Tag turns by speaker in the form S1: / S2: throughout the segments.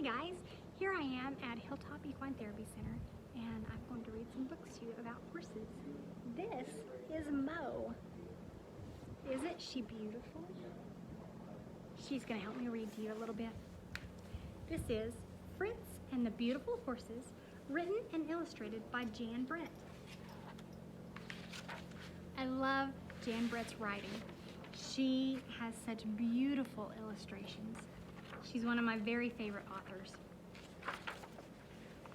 S1: Hi guys, here I am at Hilltop Equine Therapy Center and I'm going to read some books to you about horses. This is Mo. Isn't she beautiful? She's going to help me read to you a little bit. This is Fritz and the Beautiful Horses, written and illustrated by Jan Brett. I love Jan Brett's writing. She has such beautiful illustrations. She's one of my very favorite authors.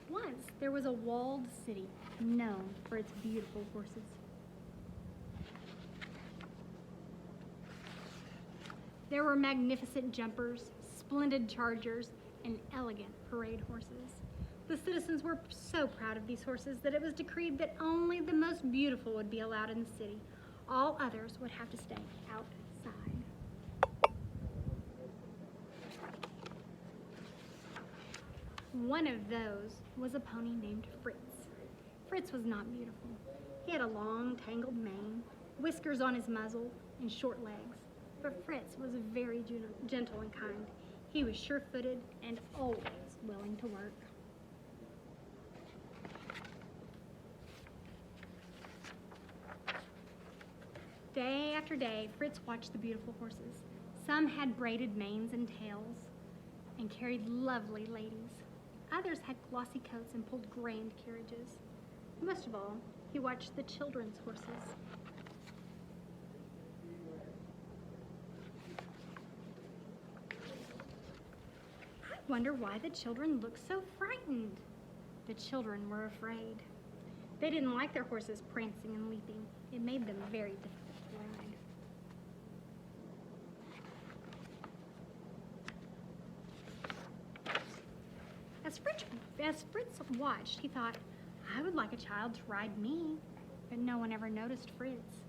S1: Once there was a walled city known for its beautiful horses. There were magnificent jumpers, splendid chargers, and elegant parade horses. The citizens were so proud of these horses that it was decreed that only the most beautiful would be allowed in the city. All others would have to stay outside. One of those was a pony named Fritz. Fritz was not beautiful. He had a long, tangled mane, whiskers on his muzzle, and short legs. But Fritz was very gentle and kind. He was sure-footed and always willing to work. Day after day, Fritz watched the beautiful horses. Some had braided manes and tails and carried lovely ladies. Others had glossy coats and pulled grand carriages. Most of all, he watched the children's horses. I wonder why the children looked so frightened. The children were afraid. They didn't like their horses prancing and leaping. It made them very difficult to ride. As Fritz watched, he thought, I would like a child to ride me. But no one ever noticed Fritz.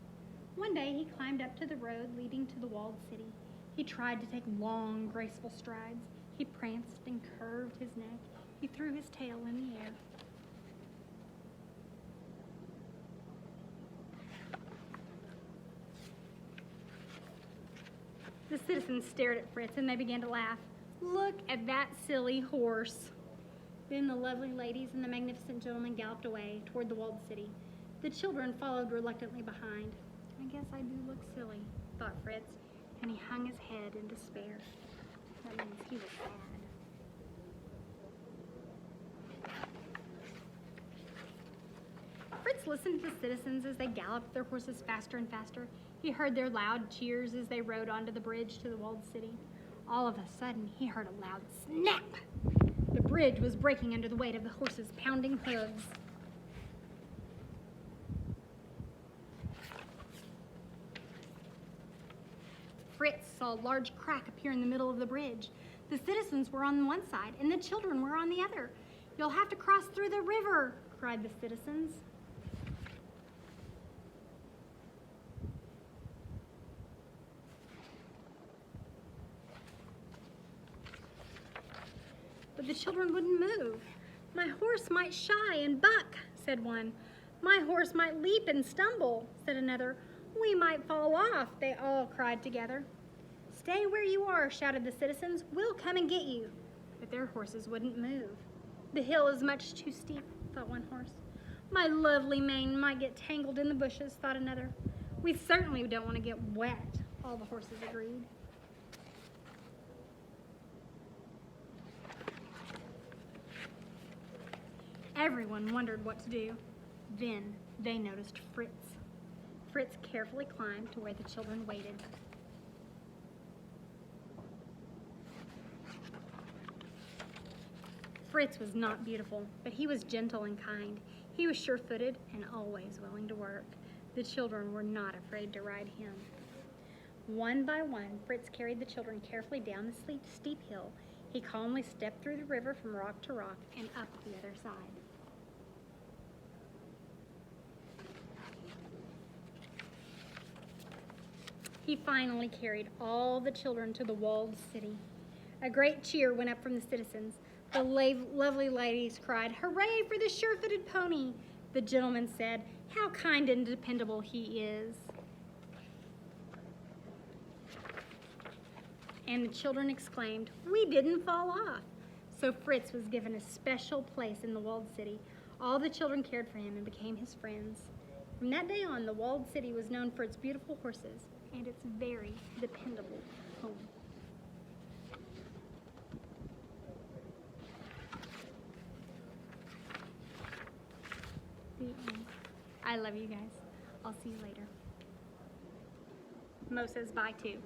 S1: One day he climbed up to the road leading to the walled city. He tried to take long, graceful strides. He pranced and curved his neck. He threw his tail in the air. The citizens stared at Fritz and they began to laugh. Look at that silly horse. Then the lovely ladies and the magnificent gentlemen galloped away toward the walled city. The children followed reluctantly behind. I guess I do look silly, thought Fritz, and he hung his head in despair. That means he was sad. Fritz listened to the citizens as they galloped their horses faster and faster. He heard their loud cheers as they rode onto the bridge to the walled city. All of a sudden, he heard a loud snap. The bridge was breaking under the weight of the horses' pounding hooves. Fritz saw a large crack appear in the middle of the bridge. The citizens were on one side and the children were on the other. You'll have to cross through the river, cried the citizens. But the children wouldn't move. My horse might shy and buck, said one. My horse might leap and stumble, said another. We might fall off, they all cried together. Stay where you are, shouted the citizens. We'll come and get you. But their horses wouldn't move. The hill is much too steep, thought one horse. My lovely mane might get tangled in the bushes, thought another. We certainly don't want to get wet, all the horses agreed. Everyone wondered what to do. Then they noticed Fritz. Fritz carefully climbed to where the children waited. Fritz was not beautiful, but he was gentle and kind. He was sure-footed and always willing to work. The children were not afraid to ride him. One by one, Fritz carried the children carefully down the steep hill. He calmly stepped through the river from rock to rock and up the other side. He finally carried all the children to the walled city. A great cheer went up from the citizens. The lovely ladies cried, "Hooray for the sure-footed pony!" The gentleman said, "How kind and dependable he is." And the children exclaimed, "We didn't fall off." So Fritz was given a special place in the walled city. All the children cared for him and became his friends. From that day on, the walled city was known for its beautiful horses and its very dependable home. The end. I love you guys. I'll see you later. Mo says bye too.